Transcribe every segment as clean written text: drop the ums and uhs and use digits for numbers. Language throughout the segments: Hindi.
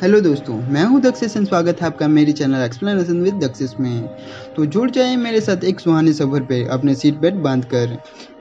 हेलो दोस्तों, मैं हूं दक्षिश। स्वागत है आपका मेरी चैनल एक्सप्लेनेशन विद दक्षिश में। तो जुड़ जाएं मेरे साथ एक सुहाने सफ़र पे अपने सीट बेल्ट बांध कर।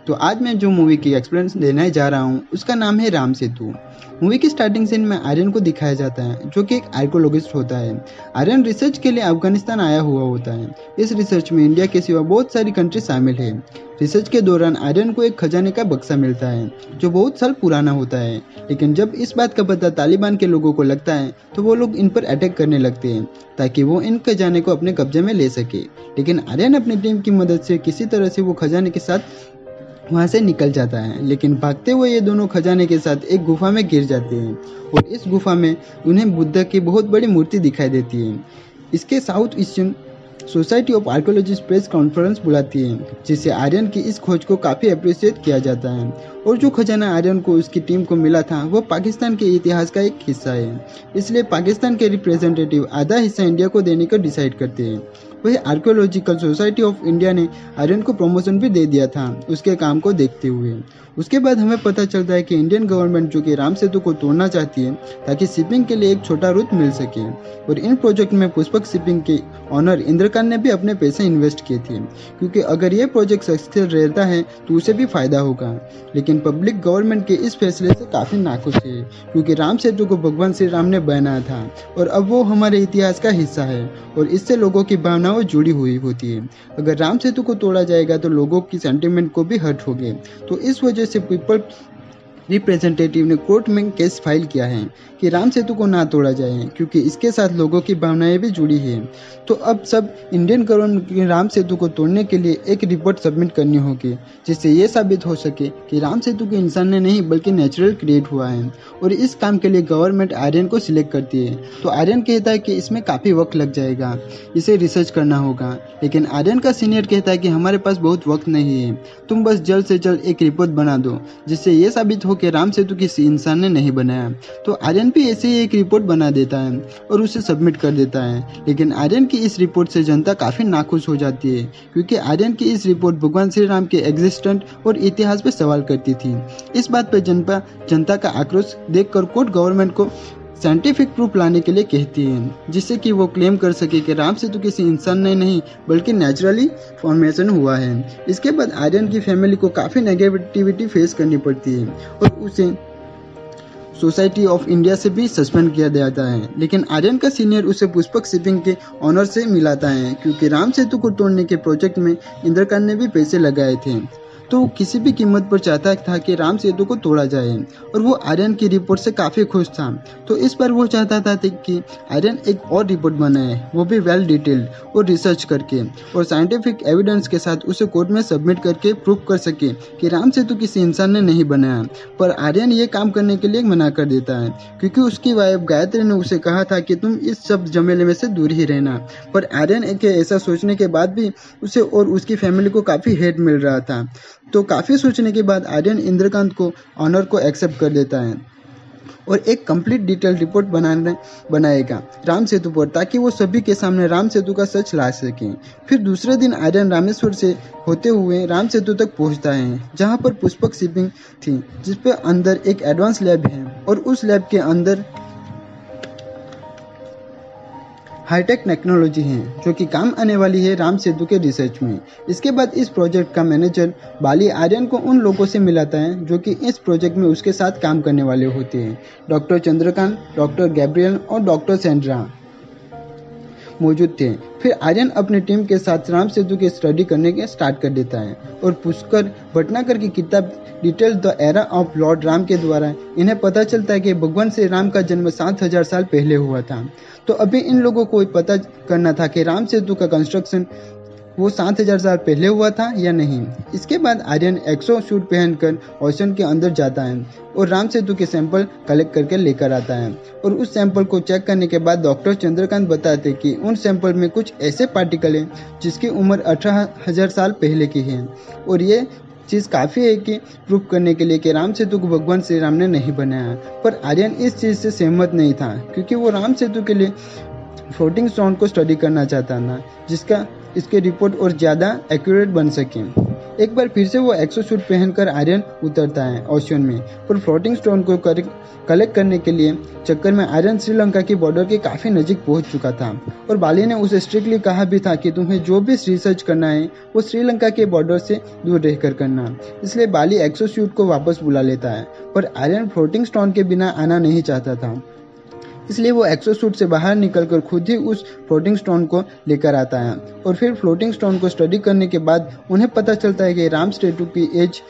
तो आज मैं जो मूवी की एक्सप्लेनेशन देने जा रहा हूं उसका नाम है राम सेतु। मूवी की स्टार्टिंग सीन में आर्यन को दिखाया जाता है जो कि एक आर्कोलॉजिस्ट होता है। आर्यन रिसर्च के लिए अफगानिस्तान आया हुआ होता है। इस रिसर्च में इंडिया के सिवा बहुत सारी कंट्री शामिल है। रिसर्च के दौरान आर्यन को एक खजाने का बक्सा मिलता है जो बहुत साल पुराना होता है। लेकिन जब इस बात का पता तालिबान के लोगों को लगता है तो वो लोग इन पर अटैक करने लगते हैं ताकि वो इन खजाने को अपने कब्जे में ले सके। लेकिन आर्यन अपनी टीम की मदद से किसी तरह से वो खजाने के साथ वहां से निकल जाता है। लेकिन भागते हुए ये दोनों खजाने के साथ एक गुफा में गिर जाते हैं और इस गुफा में उन्हें बुद्ध की बहुत बड़ी मूर्ति दिखाई देती है। इसके south eastern society of archaeologist press conference बुलाती है जिससे आर्यन की इस खोज को काफ़ी अप्रिशिएट किया जाता है। और जो खजाना आर्यन को उसकी टीम को मिला था वो पाकिस्तान के इतिहास का एक हिस्सा है, इसलिए पाकिस्तान के रिप्रेजेंटेटिव आधा हिस्सा इंडिया को देने का डिसाइड करते हैं। वही आर्कोलॉजिकल सोसाइटी ऑफ इंडिया ने आर्यन को प्रमोशन भी दे दिया था उसके काम को देखते हुए। उसके बाद हमें पता चलता है कि इंडियन गवर्नमेंट जो कि राम सेतु को तोड़ना चाहती है ताकि शिपिंग के लिए एक छोटा रूट मिल सके। और इन प्रोजेक्ट में पुष्पक शिपिंग के ऑनर इंद्रकांत ने भी अपने पैसे इन्वेस्ट किए थे, क्योंकि अगर ये प्रोजेक्ट सक्सेसफुल रहता है तो उसे भी फायदा होगा। लेकिन पब्लिक गवर्नमेंट के इस फैसले से काफ़ी नाखुश है, क्योंकि राम सेतु को भगवान श्री राम ने बनाया था और अब वो हमारे इतिहास का हिस्सा है और इससे लोगों की भावनाएं जुड़ी हुई होती है। अगर राम सेतु को तोड़ा जाएगा तो लोगों की सेंटिमेंट को भी हर्ट होगी। तो इस वजह से पीपल रिप्रेजेंटेटिव ने कोर्ट में केस फाइल किया है कि राम सेतु को ना तोड़ा जाए, क्योंकि इसके साथ लोगों की भावनाएं भी जुड़ी हैं। तो अब सब इंडियन गवर्नमेंट राम सेतु को तोड़ने के लिए एक रिपोर्ट सबमिट करनी होगी जिससे ये साबित हो सके कि राम सेतु को इंसान ने नहीं बल्कि नेचुरल क्रिएट हुआ है। और इस काम के लिए गवर्नमेंट आर्यन को सिलेक्ट करती है। तो आर्यन कहता है कि इसमें काफ़ी वक्त लग जाएगा, इसे रिसर्च करना होगा। लेकिन आर्यन का सीनियर कहता है कि हमारे पास बहुत वक्त नहीं है, तुम बस जल्द से जल्द एक रिपोर्ट बना दो जिससे ये साबित हो कि राम सेतु किसी इंसान ने नहीं बनाया। तो आर्यन भी ऐसे ही एक रिपोर्ट बना देता है और उसे सबमिट कर देता है। लेकिन आर्यन की इस रिपोर्ट से जनता काफ़ी नाखुश हो जाती है, क्योंकि आर्यन की इस रिपोर्ट भगवान श्री राम के एग्जिस्टेंट और इतिहास पर सवाल करती थी। इस बात पर जनता का आक्रोश देखकर कोर्ट गवर्नमेंट को साइंटिफिक प्रूफ लाने के लिए कहती है, जिससे कि वो क्लेम कर सके कि राम सेतु किसी इंसान ने नहीं बल्कि नेचुरली फॉर्मेशन हुआ है। इसके बाद आर्यन की फैमिली को काफ़ी नेगेटिविटी फेस करनी पड़ती है और उसे सोसाइटी ऑफ इंडिया से भी सस्पेंड किया जाता है। लेकिन आर्यन का सीनियर उसे पुष्पक शिपिंग के ऑनर से मिलाता है, क्योंकि राम सेतु को तोड़ने के प्रोजेक्ट में इंद्रकांत ने भी पैसे लगाए थे। तो किसी भी कीमत पर चाहता था कि राम सेतु को तोड़ा जाए और वो आर्यन की रिपोर्ट से काफ़ी खुश था। तो इस पर वो चाहता था कि आर्यन एक और रिपोर्ट बनाए, वो भी वेल डिटेल्ड और रिसर्च करके और साइंटिफिक एविडेंस के साथ उसे कोर्ट में सबमिट करके प्रूफ कर सके कि राम सेतु किसी इंसान ने नहीं बनाया। पर आर्यन ये काम करने के लिए मना कर देता है, क्योंकि उसकी वाइफ गायत्री ने उसे कहा था कि तुम इस सब झमेले में से दूर ही रहना। पर आर्यन के ऐसा सोचने के बाद भी उसे और उसकी फैमिली को काफ़ी हेट मिल रहा था। तो काफ़ी सोचने के बाद आर्यन इंद्रकांत को ऑनर को एक्सेप्ट कर देता है और एक कंप्लीट डिटेल रिपोर्ट बनाएगा राम सेतु पर, ताकि वो सभी के सामने राम सेतु का सच ला सकें। फिर दूसरे दिन आर्यन रामेश्वर से होते हुए राम सेतु तक पहुंचता है, जहां पर पुष्पक शिपिंग थी, जिस पे अंदर एक एडवांस लैब है और उस लैब के अंदर हाईटेक टेक्नोलॉजी है जो कि काम आने वाली है राम सेतु के रिसर्च में। इसके बाद इस प्रोजेक्ट का मैनेजर बाली आर्यन को उन लोगों से मिलाता है जो कि इस प्रोजेक्ट में उसके साथ काम करने वाले होते हैं। डॉक्टर चंद्रकांत, डॉक्टर गैब्रियल और डॉक्टर सेंड्रा मौजूद थे। फिर आर्यन अपनी टीम के साथ राम सेतु की स्टडी करने के स्टार्ट कर देता है और पुष्कर भटनागर की किताब detail the era of Lord Ram के द्वारा इन्हें पता चलता है कि भगवान श्री राम का जन्म 7000 साल पहले हुआ था। तो अभी इन लोगों को पता करना था कि राम सेतु का कंस्ट्रक्शन वो 7000 साल पहले हुआ था या नहीं। इसके बाद आर्यन एक्सो सूट पहनकर ओशन के अंदर जाता है और राम सेतु के सैंपल कलेक्ट करके लेकर आता है। और उस सैंपल को चेक करने के बाद डॉक्टर चंद्रकांत बताते कि उन सैंपल में कुछ ऐसे पार्टिकल हैं जिसकी उम्र 18000 साल पहले की है। और ये चीज़ काफ़ी है कि प्रूफ करने के लिए कि राम सेतु को भगवान श्री राम ने नहीं बनाया। पर आर्यन इस चीज़ से सहमत नहीं था, क्योंकि वो राम सेतु के लिए फ्लोटिंग स्टोन को स्टडी करना चाहता था, जिसका इसके रिपोर्ट और ज़्यादा एक्यूरेट बन सके। एक बार फिर से वो एक्सोसूट पहनकर आर्यन उतरता है ओशन में, पर फ्लोटिंग स्टोन को कलेक्ट करने के लिए चक्कर में आर्यन श्रीलंका की बॉर्डर के काफी नजीक पहुंच चुका था। और बाली ने उसे स्ट्रिक्टली कहा भी था कि तुम्हें जो भी रिसर्च करना है वो श्रीलंका के बॉर्डर से दूर रहकर करना। इसलिए बाली एक्सोसूट को वापस बुला लेता है, पर आर्यन फ्लोटिंग स्टोन के बिना आना नहीं चाहता था। इसलिए वो एक्सोसूट से बाहर निकलकर खुद ही उस फ्लोटिंग स्टोन को लेकर आता है। और फिर फ्लोटिंग स्टोन को स्टडी करने के बाद उन्हें पता चलता है कि राम स्टैचू की एज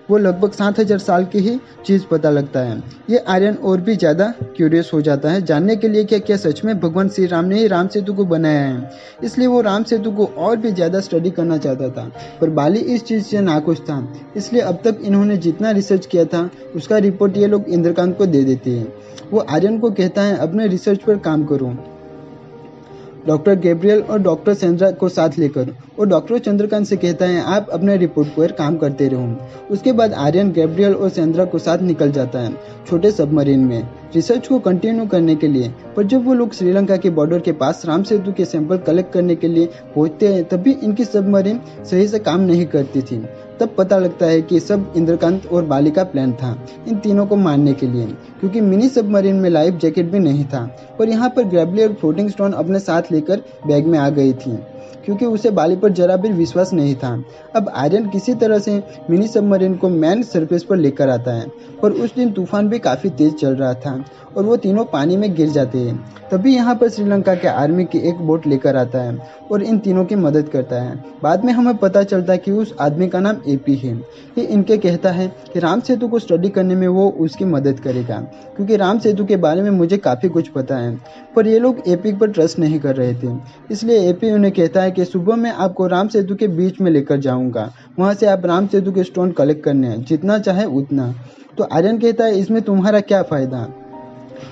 वो लगभग 7000 साल की ही चीज़ पता लगता है। ये आर्यन और भी ज़्यादा क्यूरियस हो जाता है जानने के लिए कि क्या सच में भगवान श्री राम ने ही राम सेतु को बनाया है। इसलिए वो राम सेतु को और भी ज़्यादा स्टडी करना चाहता था, पर बाली इस चीज़ से नाखुश था। इसलिए अब तक इन्होंने जितना रिसर्च किया था उसका रिपोर्ट ये लोग इंद्रकांत को दे देते हैं। वो आर्यन को कहता है अपने रिसर्च पर काम करो, डॉक्टर गैब्रियल और डॉक्टर सेंड्रा को साथ लेकर, और डॉक्टर चंद्रकांत से कहता है आप अपने रिपोर्ट पर काम करते रहो। उसके बाद आर्यन गैब्रियल और सेंड्रा को साथ निकल जाता है छोटे सबमरीन में रिसर्च को कंटिन्यू करने के लिए। पर जब वो लोग श्रीलंका के बॉर्डर के पास राम सेतु के सैंपल कलेक्ट करने के लिए पहुंचते हैं तभी इनकी सबमरीन सही से काम नहीं करती थी। तब पता लगता है कि सब इंद्रकांत और बाली का प्लान था इन तीनों को मारने के लिए, क्योंकि मिनी सबमरीन में लाइफ जैकेट भी नहीं था। पर यहाँ पर गैब्रियल फ्लोटिंग स्टोन अपने साथ लेकर बैग में आ गई थी, क्योंकि उसे बाली पर जरा भी विश्वास नहीं था। अब आर्यन किसी तरह से मिनी सबमरीन को मैन सरफेस पर लेकर आता है, पर उस दिन तूफान भी काफ़ी तेज चल रहा था और वो तीनों पानी में गिर जाते हैं। तभी यहाँ पर श्रीलंका के आर्मी की एक बोट लेकर आता है और इन तीनों की मदद करता है। बाद में हमें पता चलता है कि उस आदमी का नाम एपी है। ये इनके कहता है कि राम सेतु को स्टडी करने में वो उसकी मदद करेगा, क्योंकि राम सेतु के बारे में मुझे काफ़ी कुछ पता है। पर ये लोग एपी पर ट्रस्ट नहीं कर रहे थे, इसलिए एपी उन्हें कहता है कि सुबह मैं आपको राम सेतु के बीच में लेकर जाऊंगा, वहाँ से आप राम सेतु के स्टोन कलेक्ट करने हैं, जितना चाहे उतना। तो आर्यन कहता है इसमें तुम्हारा क्या फ़ायदा।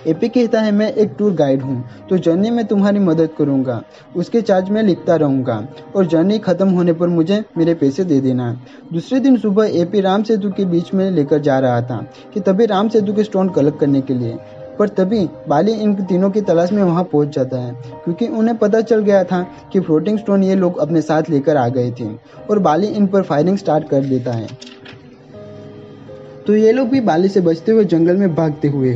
एपी कहता है मैं एक टूर गाइड हूँ, तो जर्नी में तुम्हारी मदद करूँगा, उसके चार्ज में लिखता रहूँगा और जर्नी खत्म होने पर मुझे मेरे पैसे दे देना। दूसरे दिन सुबह एपी राम सेतु के बीच में लेकर जा रहा था कि तभी राम सेतु के स्टोन कलेक्ट करने के लिए, पर तभी बाली इन तीनों की तलाश में वहां पहुंच जाता है, क्योंकि उन्हें पता चल गया था कि फ्लोटिंग स्टोन ये लोग अपने साथ लेकर आ गए थे। और बाली इन पर फायरिंग स्टार्ट कर देता है, तो ये लोग भी बाली से बचते हुए जंगल में भागते हुए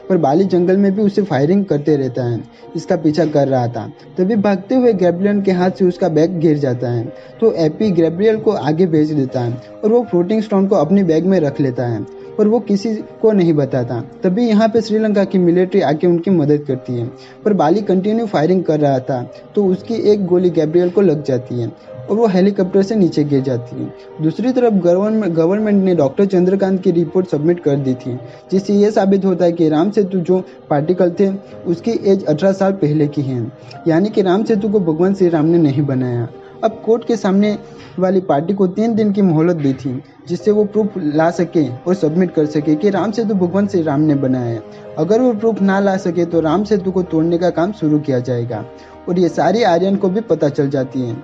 पर बाली जंगल में भी उसे फायरिंग करते रहता है, इसका पीछा कर रहा था। तभी भागते हुए गैब्रियल के हाथ से उसका बैग गिर जाता है, तो एपी गैब्रियल को आगे भेज देता है और वो फ्लोटिंग स्टोन को अपनी बैग में रख लेता है, पर वो किसी को नहीं बताता। तभी यहाँ पे श्रीलंका की मिलिट्री आके उनकी मदद करती है, पर बाली कंटिन्यू फायरिंग कर रहा था तो उसकी एक गोली गैब्रियल को लग जाती है और वो हेलीकॉप्टर से नीचे गिर जाती है। दूसरी तरफ गवर्नमेंट ने डॉक्टर चंद्रकांत की रिपोर्ट सबमिट कर दी थी, जिससे ये साबित होता है कि राम सेतु जो पार्टिकल थे उसकी एज 18 साल पहले की है, यानी कि राम सेतु को भगवान श्री राम ने नहीं बनाया। अब कोर्ट के सामने वाली पार्टी को 3 दिन की मोहलत दी थी, जिससे वो प्रूफ ला सके और सबमिट कर सके कि राम सेतु भगवान श्री राम ने बनाया है। अगर वो प्रूफ ना ला सके तो राम सेतु को तोड़ने का काम शुरू किया जाएगा। और ये सारी आर्यन को भी पता चल जाती है,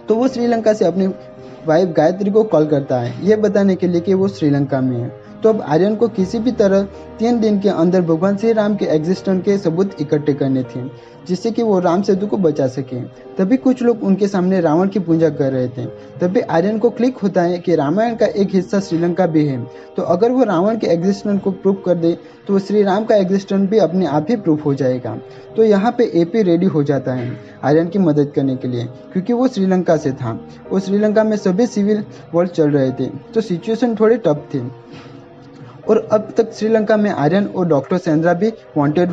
तो वो श्रीलंका से अपनी वाइफ गायत्री को कॉल करता है ये बताने के लिए कि वो श्रीलंका में है। तो अब आर्यन को किसी भी तरह 3 दिन के अंदर भगवान श्री राम के एग्जिस्टेंस के सबूत इकट्ठे करने थे, जिससे कि वो राम सेतु को बचा सके। तभी कुछ लोग उनके सामने रावण की पूजा कर रहे थे। तभी आर्यन को क्लिक होता है कि रामायण का एक हिस्सा श्रीलंका भी है, तो अगर वो रावण के एग्जिस्टेंस को प्रूव कर दे तो श्री राम का एग्जिस्टेंस भी अपने आप ही प्रूफ हो जाएगा। तो यहाँ पे एपी रेडी हो जाता है आर्यन की मदद करने के लिए, क्योंकि वो श्रीलंका से था और श्रीलंका में सभी सिविल वॉर चल रहे थे, तो सिचुएशन थोड़े टफ थे। और अब तक श्रीलंका में आर्यन और डॉक्टर सेंड्रा भी वांटेड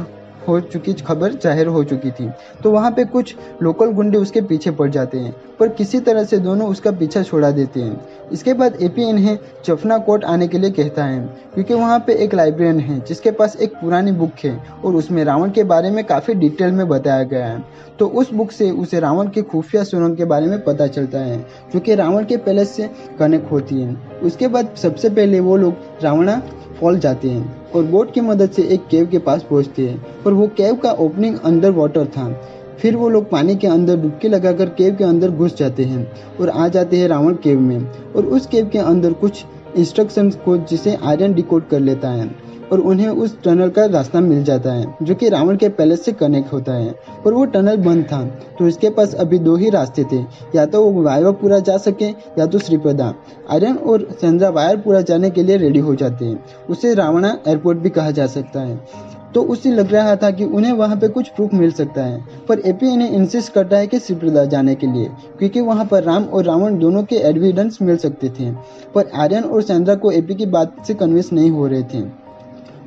हो चुकी खबर जाहिर हो चुकी थी, तो वहाँ पे कुछ लोकल गुंडे उसके पीछे पड़ जाते हैं, पर किसी तरह से दोनों उसका पीछा छोड़ा देते हैं। इसके बाद एपी इन्हें चफना कोट आने के लिए कहता है, क्योंकि वहाँ पे एक लाइब्रेरियन है जिसके पास एक पुरानी बुक है और उसमें रावण के बारे में काफ़ी डिटेल में बताया गया है। तो उस बुक से उसे रावण के खुफिया सुरंग के बारे में पता चलता है, जो कि रावण के पैलेस से कनेक्ट होती है। उसके बाद सबसे पहले वो लोग रावणा फॉल जाते हैं और बोट की मदद से एक केव के पास पहुंचते हैं, पर वो केव का ओपनिंग अंडर वाटर था। फिर वो लोग पानी के अंदर डुबकी लगाकर केव के अंदर घुस जाते हैं और आ जाते हैं रावण केव में। और उस केव के अंदर कुछ इंस्ट्रक्शंस को जिसे आर्यन डिकोड कर लेता है। और उन्हें उस टनल का रास्ता मिल जाता है जो कि रावण के पैलेस से कनेक्ट होता है। पर वो टनल बंद था, तो उसके पास अभी दो ही रास्ते थे, या तो वो वायवपुरा जा सके या तो श्रीप्रदा। आर्यन और सेंद्रा वायवपुरा जाने के लिए रेडी हो जाते हैं। उसे रावणा एयरपोर्ट भी कहा जा सकता है। तो उसे लग रहा था कि उन्हें वहां पे कुछ प्रूफ मिल सकता है, पर एपी इन्हें इंसिस्ट करता है कि श्रीप्रदा जाने के लिए, क्योंकि वहां पर राम और रावण दोनों के एविडेंस मिल सकते थे। पर आर्यन और सेंद्रा को एपी की बात से कन्विंस नहीं हो रहे थे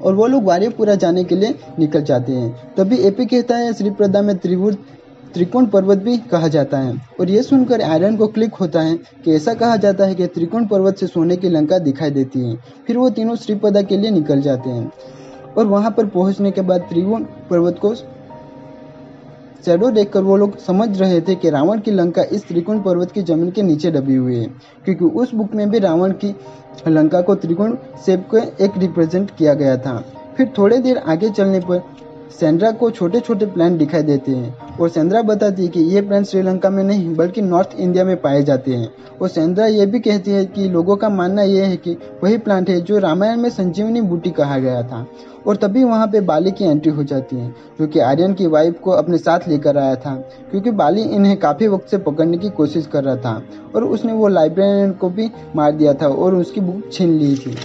और वो लोग वायुपुरा जाने के लिए निकल जाते हैं। तभी एपी कहता है श्रीप्रदा में त्रिकोण पर्वत भी कहा जाता है, और ये सुनकर आर्यन को क्लिक होता है कि ऐसा कहा जाता है कि त्रिकोण पर्वत से सोने की लंका दिखाई देती है। फिर वो तीनों श्रीप्रदा के लिए निकल जाते हैं और वहां पर पहुंचने के बाद त्रिकोण पर्वत को शैडो देखकर वो लोग समझ रहे थे कि रावण की लंका इस त्रिकोण पर्वत की जमीन के नीचे दबी हुई है, क्योंकि उस बुक में भी रावण की लंका को त्रिकोण शेप को एक रिप्रेजेंट किया गया था। फिर थोड़े देर आगे चलने पर सेंड्रा को छोटे छोटे प्लांट दिखाई देते हैं और सेंड्रा बताती है कि ये प्लांट श्रीलंका में नहीं बल्कि नॉर्थ इंडिया में पाए जाते हैं। और सेंड्रा ये भी कहती है कि लोगों का मानना यह है कि वही प्लांट है जो रामायण में संजीवनी बूटी कहा गया था। और तभी वहां पे बाली की एंट्री हो जाती है, जो कि आर्यन की वाइफ को अपने साथ लेकर आया था, क्योंकि बाली इन्हें काफी वक्त से पकड़ने की कोशिश कर रहा था और उसने वो लाइब्रेरियन को भी मार दिया था और उसकी बुक छीन ली थी।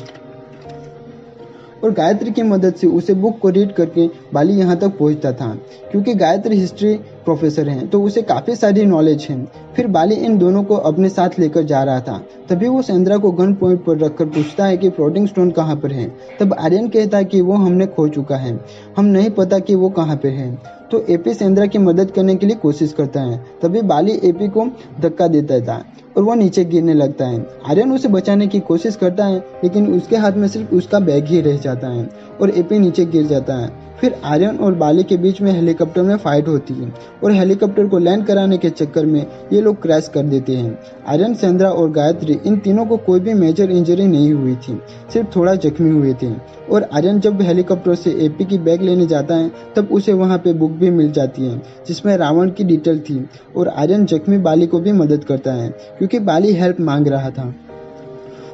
और गायत्री की मदद से उसे बुक को रीड करके बाली यहाँ तक पहुँचता था, क्योंकि गायत्री हिस्ट्री प्रोफेसर हैं तो उसे काफ़ी सारी नॉलेज है। फिर बाली इन दोनों को अपने साथ लेकर जा रहा था। तभी वो सेंद्रा को गन पॉइंट पर रखकर पूछता है कि फ्लोटिंग स्टोन कहाँ पर है। तब आर्यन कहता है कि वो हमने खो चुका है, हम नहीं पता कि वो कहाँ पर है। तो एपी सेंद्रा की मदद करने के लिए कोशिश करता है। तभी बाली एपी को धक्का देता था और वो नीचे गिरने लगता है। आर्यन उसे बचाने की कोशिश करता है, लेकिन उसके हाथ में सिर्फ उसका बैग ही रह जाता है और एपी नीचे गिर जाता है। फिर आर्यन और बाली के बीच में हेलीकॉप्टर में फाइट होती है और हेलीकॉप्टर को लैंड कराने के चक्कर में ये लोग क्रैश कर देते हैं। आर्यन, सेंद्रा और गायत्री, इन तीनों को कोई भी मेजर इंजरी नहीं हुई थी, सिर्फ थोड़ा जख्मी हुए थे। और आर्यन जब हेलीकॉप्टर से एपी की बैग लेने जाता है तब उसे वहाँ पे बुक भी मिल जाती है जिसमें रावण की डिटेल थी। और आर्यन जख्मी बाली को भी मदद करता है, क्योंकि बाली हेल्प मांग रहा था।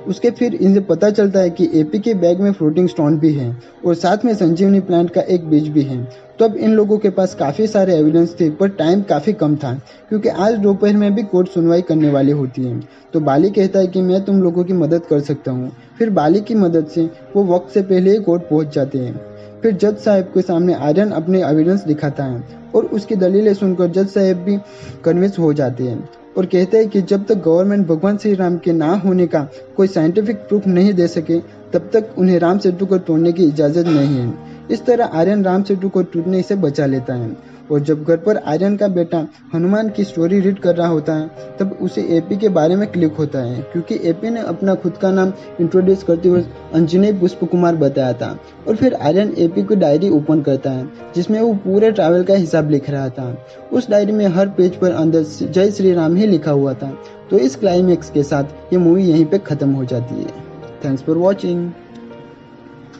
उसके फिर इन्हें पता चलता है कि एपी के बैग में फ्लोटिंग स्टोन भी है और साथ में संजीवनी प्लांट का एक बीज भी है। तब इन लोगों के पास काफ़ी सारे एविडेंस थे, पर टाइम काफ़ी कम था, क्योंकि आज दोपहर में भी कोर्ट सुनवाई करने वाली होती है। तो बाली कहता है कि मैं तुम लोगों की मदद कर सकता हूँ। फिर बाली की मदद से वो वक्त से पहले ही कोर्ट पहुँच जाते हैं। फिर जज साहब के सामने आर्यन अपने एविडेंस दिखाता है और उसकी दलीलें सुनकर जज साहब भी कन्विंस हो जाते हैं और कहते हैं कि जब तक गवर्नमेंट भगवान श्री राम के ना होने का कोई साइंटिफिक प्रूफ नहीं दे सके तब तक उन्हें राम सेतु को तोड़ने की इजाज़त नहीं है। इस तरह आर्यन राम सेतु को टूटने से बचा लेता है। और जब घर पर आर्यन का बेटा हनुमान की स्टोरी रीड कर रहा होता है तब उसे एपी के बारे में क्लिक होता है, क्योंकि एपी ने अपना खुद का नाम इंट्रोड्यूस करते हुए अंजनेय पुष्प कुमार बताया था। और फिर आर्यन एपी को डायरी ओपन करता है जिसमें वो पूरे ट्रैवल का हिसाब लिख रहा था। उस डायरी में हर पेज पर अंदर जय श्री राम ही लिखा हुआ था। तो इस क्लाइमेक्स के साथ ये मूवी यहीं पे ख़त्म हो जाती है। Thanks for watching.